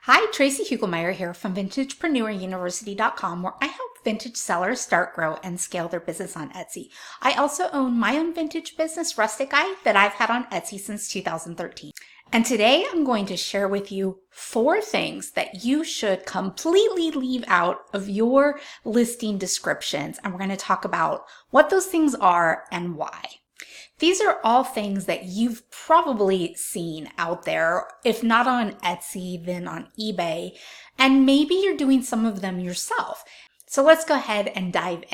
Hi, Tracy Hugelmeyer here from VintagepreneurUniversity.com, where I help vintage sellers start, grow, and scale their business on Etsy. I also own my own vintage business, Rustic Eye, that I've had on Etsy since 2013. And today I'm going to share with you 4 things that you should completely leave out of your listing descriptions. And we're going to talk about what those things are and why. These are all things that you've probably seen out there, if not on Etsy, then on eBay, and maybe you're doing some of them yourself. So let's go ahead and dive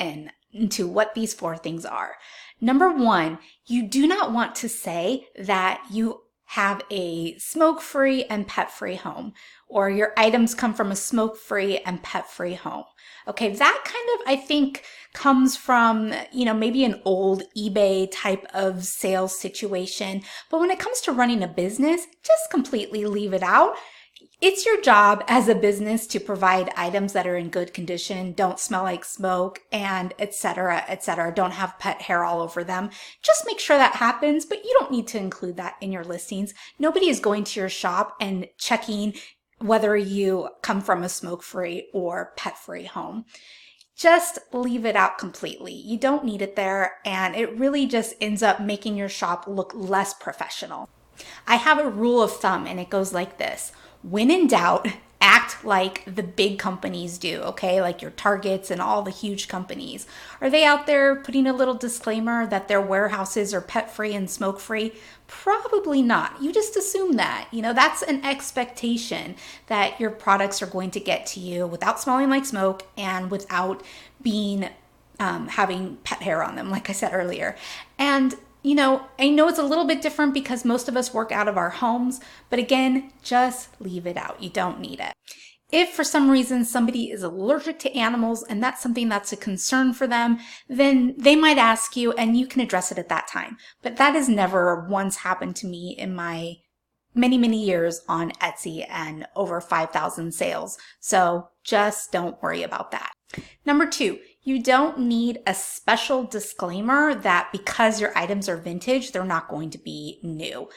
into what these 4 things are. Number 1, you do not want to say that you have a smoke-free and pet-free home, or your items come from a smoke-free and pet-free home. Okay, that kind of, I think, comes from, maybe an old eBay type of sales situation. But when it comes to running a business, just completely leave it out. It's your job as a business to provide items that are in good condition, don't smell like smoke, and etc., etc. Don't have pet hair all over them. Just make sure that happens, but you don't need to include that in your listings. Nobody is going to your shop and checking whether you come from a smoke-free or pet-free home. Just leave it out completely. You don't need it there, and it really just ends up making your shop look less professional. I have a rule of thumb, and it goes like this. When in doubt, act like the big companies do, okay? Like your Targets and all the huge companies. Are they out there putting a little disclaimer that their warehouses are pet-free and smoke-free? Probably not. You just assume that. That's an expectation that your products are going to get to you without smelling like smoke and without being having pet hair on them, like I said earlier. And I know it's a little bit different because most of us work out of our homes, but again, just leave it out. You don't need it. If for some reason somebody is allergic to animals and that's something that's a concern for them, then they might ask you and you can address it at that time. But that has never once happened to me in my many, many years on Etsy and over 5,000 sales. So just don't worry about that. Number 2, you don't need a special disclaimer that because your items are vintage, they're not going to be new.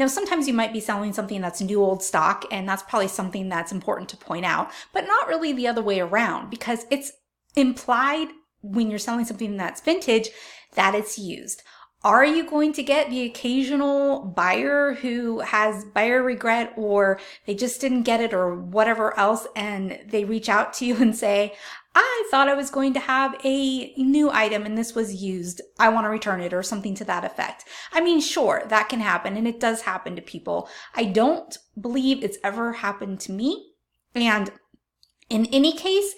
Sometimes you might be selling something that's new old stock, and that's probably something that's important to point out, but not really the other way around, because it's implied when you're selling something that's vintage that it's used. Are you going to get the occasional buyer who has buyer regret, or they just didn't get it or whatever else, and they reach out to you and say, I thought I was going to have a new item and this was used. I want to return it, or something to that effect. I mean, sure, that can happen, and it does happen to people. I don't believe it's ever happened to me. And in any case,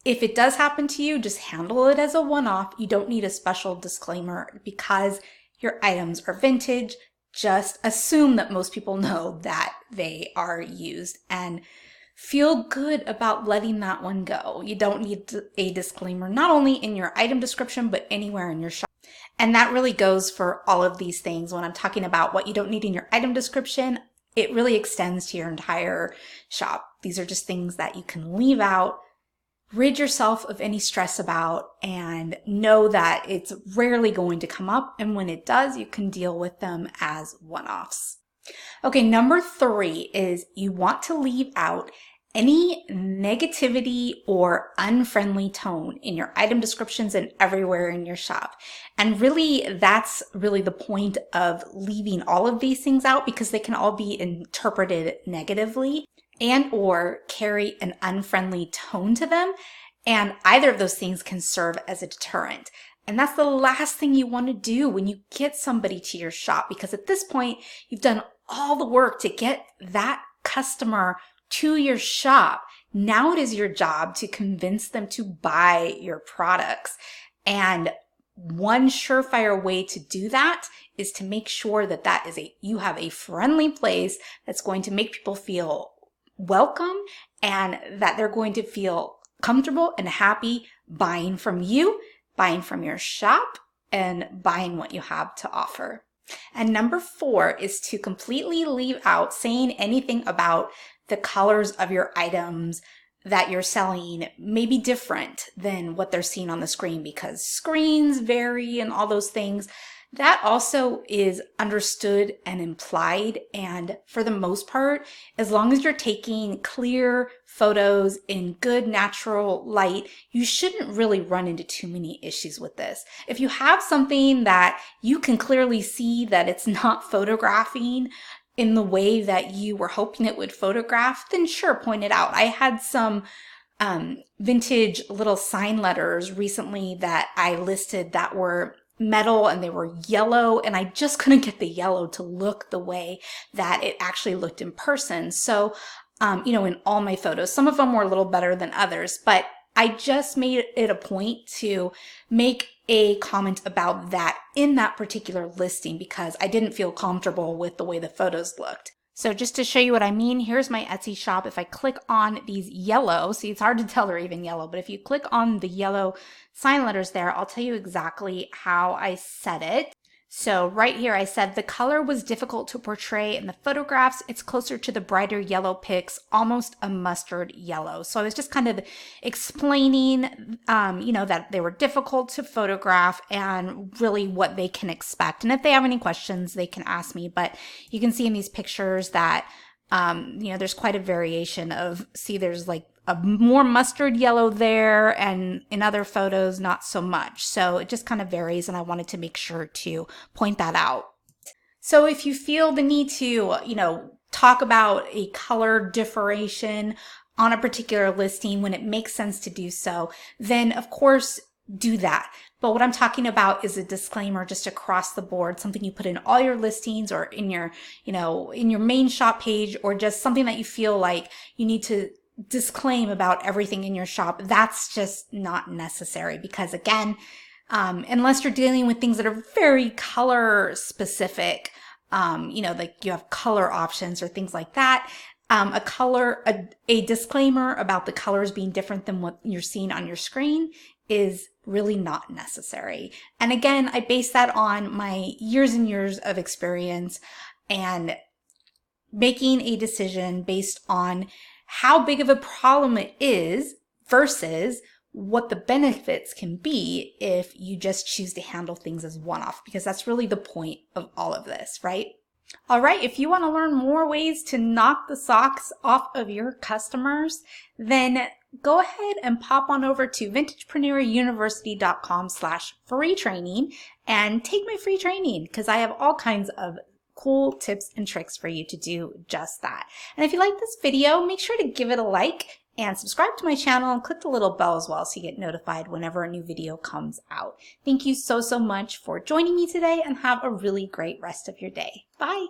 if it does happen to you, just handle it as a one-off. You don't need a special disclaimer because your items are vintage. Just assume that most people know that they are used and feel good about letting that one go. You don't need a disclaimer, not only in your item description, but anywhere in your shop. And that really goes for all of these things. When I'm talking about what you don't need in your item description, it really extends to your entire shop. These are just things that you can leave out, rid yourself of any stress about, and know that it's rarely going to come up. And when it does, you can deal with them as one-offs. Okay, number 3 is you want to leave out any negativity or unfriendly tone in your item descriptions and everywhere in your shop. And really, that's really the point of leaving all of these things out, because they can all be interpreted negatively and or carry an unfriendly tone to them. And either of those things can serve as a deterrent. And that's the last thing you want to do when you get somebody to your shop, because at this point, you've done all the work to get that customer to your shop. Now it is your job to convince them to buy your products. And one surefire way to do that is to make sure that you have a friendly place that's going to make people feel welcome and that they're going to feel comfortable and happy buying from you, buying from your shop, and buying what you have to offer. And number 4 is to completely leave out saying anything about the colors of your items that you're selling may be different than what they're seeing on the screen, because screens vary and all those things. That also is understood and implied, and for the most part, as long as you're taking clear photos in good natural light, you shouldn't really run into too many issues with this. If you have something that you can clearly see that it's not photographing in the way that you were hoping it would photograph, then sure, point it out. I had some vintage little sign letters recently that I listed that were metal and they were yellow, and I just couldn't get the yellow to look the way that it actually looked in person. So, in all my photos, some of them were a little better than others, but I just made it a point to make a comment about that in that particular listing because I didn't feel comfortable with the way the photos looked. So just to show you what I mean, here's my Etsy shop. If I click on these yellow, see, it's hard to tell they're even yellow, but if you click on the yellow sign letters there, I'll tell you exactly how I said it. So right here, I said the color was difficult to portray in the photographs. It's closer to the brighter yellow pics, almost a mustard yellow. So I was just kind of explaining, that they were difficult to photograph and really what they can expect. And if they have any questions, they can ask me. But you can see in these pictures that, there's quite a variation of, there's like a more mustard yellow there, and in other photos, not so much. So it just kind of varies, and I wanted to make sure to point that out. So if you feel the need to, talk about a color differentiation on a particular listing when it makes sense to do so, then of course do that. But what I'm talking about is a disclaimer just across the board, something you put in all your listings or in your, in your main shop page, or just something that you feel like you need to disclaim about everything in your shop. That's just not necessary because, again, unless you're dealing with things that are very color specific, like you have color options or things like that, a disclaimer about the colors being different than what you're seeing on your screen is really not necessary. And again, I base that on my years and years of experience and making a decision based on how big of a problem it is versus what the benefits can be if you just choose to handle things as one-off, because that's really the point of all of this, right? All right, if you want to learn more ways to knock the socks off of your customers, then go ahead and pop on over to vintagepreneuruniversity.com/free training and take my free training, because I have all kinds of cool tips and tricks for you to do just that. And if you like this video, make sure to give it a like and subscribe to my channel and click the little bell as well so you get notified whenever a new video comes out. Thank you so much for joining me today, and have a really great rest of your day. Bye.